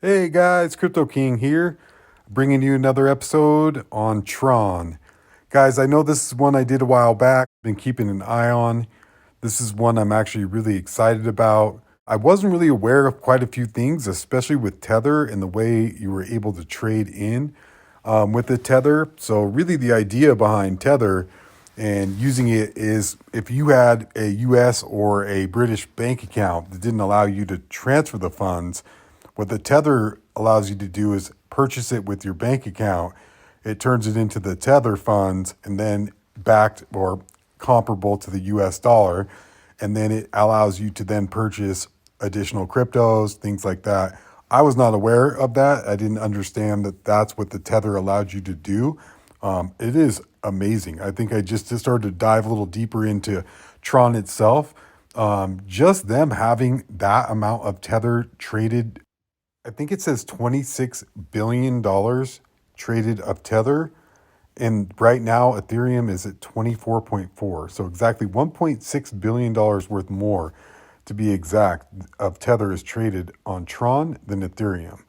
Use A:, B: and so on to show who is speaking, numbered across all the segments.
A: Hey guys, Crypto King here, bringing you another episode on Tron. Guys, I know this is one I did a while back, been keeping an eye on. This is one I'm actually really excited about. I wasn't really aware of quite a few things, especially with Tether and the way you were able to trade in with the Tether. So, really, the idea behind Tether and using it is if you had a US or a British bank account that didn't allow you to transfer the funds, what the Tether allows you to do is purchase it with your bank account. It turns it into the Tether funds and then backed or comparable to the US dollar. And then it allows you to then purchase additional cryptos, things like that. I was not aware of that. I didn't understand that that's what the Tether allowed you to do. It is amazing. I think I just started to dive a little deeper into Tron itself. Just them having that amount of Tether traded, I think it says $26 billion traded of Tether. And right now, Ethereum is at 24.4. So exactly $1.6 billion worth more, to be exact, of Tether is traded on Tron than Ethereum.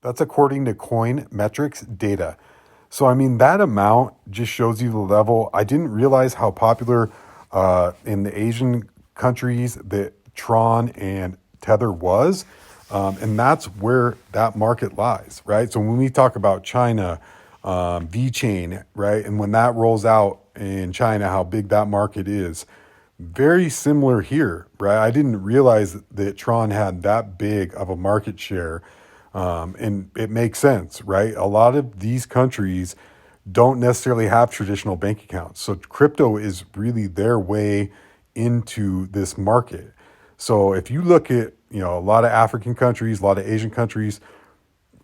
A: That's according to Coin Metrics data. So, I mean, that amount just shows you the level. I didn't realize how popular in the Asian countries that Tron and Tether was. And that's where that market lies, right? So when we talk about China, VeChain, right? And when that rolls out in China, how big that market is, very similar here, right? I didn't realize that Tron had that big of a market share. And it makes sense, right? A lot of these countries don't necessarily have traditional bank accounts. So crypto is really their way into this market. So if you look at, a lot of African countries, a lot of Asian countries,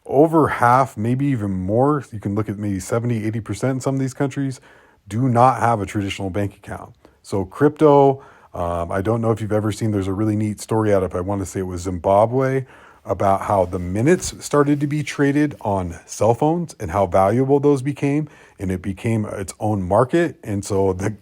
A: over half, maybe even more, you can look at maybe 70, 80% in some of these countries, do not have a traditional bank account. So crypto, I don't know if you've ever seen, there's a really neat story out of, I want to say it was Zimbabwe, about how the minutes started to be traded on cell phones and how valuable those became. And it became its own market. And so the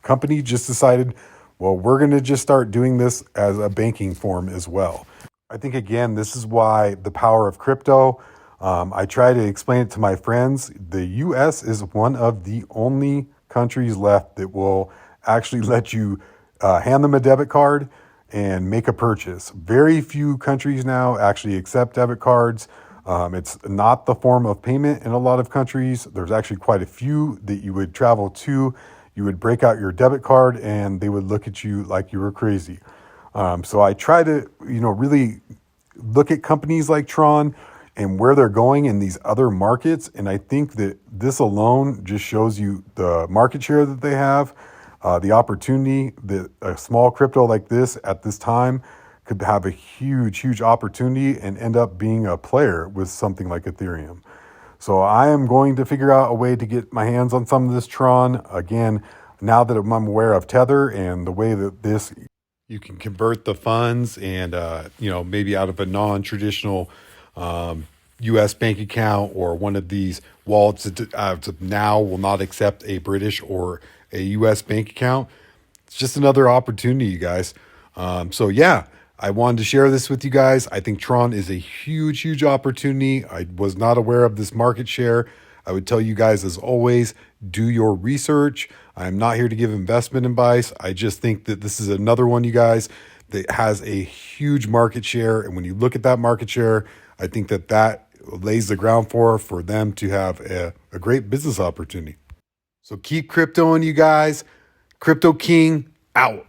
A: company just decided, well, we're going to just start doing this as a banking form as well. I think, again, this is why the power of crypto. I try to explain it to my friends. The US is one of the only countries left that will actually let you hand them a debit card and make a purchase. Very few countries now actually accept debit cards. It's not the form of payment in a lot of countries. There's actually quite a few that you would travel to. You would break out your debit card and they would look at you like you were crazy. So I try to, really look at companies like Tron and where they're going in these other markets. And I think that this alone just shows you the market share that they have, the opportunity that a small crypto like this at this time could have a huge, huge opportunity and end up being a player with something like Ethereum. So I am going to figure out a way to get my hands on some of this Tron. Again, now that I'm aware of Tether and the way that this, you can convert the funds and, maybe out of a non-traditional U.S. bank account or one of these wallets that now will not accept a British or a U.S. bank account. It's just another opportunity, you guys. So yeah, I wanted to share this with you guys. I think Tron is a huge, huge opportunity. I was not aware of this market share. I would tell you guys, as always, do your research. I'm not here to give investment advice. I just think that this is another one, you guys, that has a huge market share. And when you look at that market share, I think that lays the ground for them to have a great business opportunity. So keep cryptoing, you guys. Crypto King out.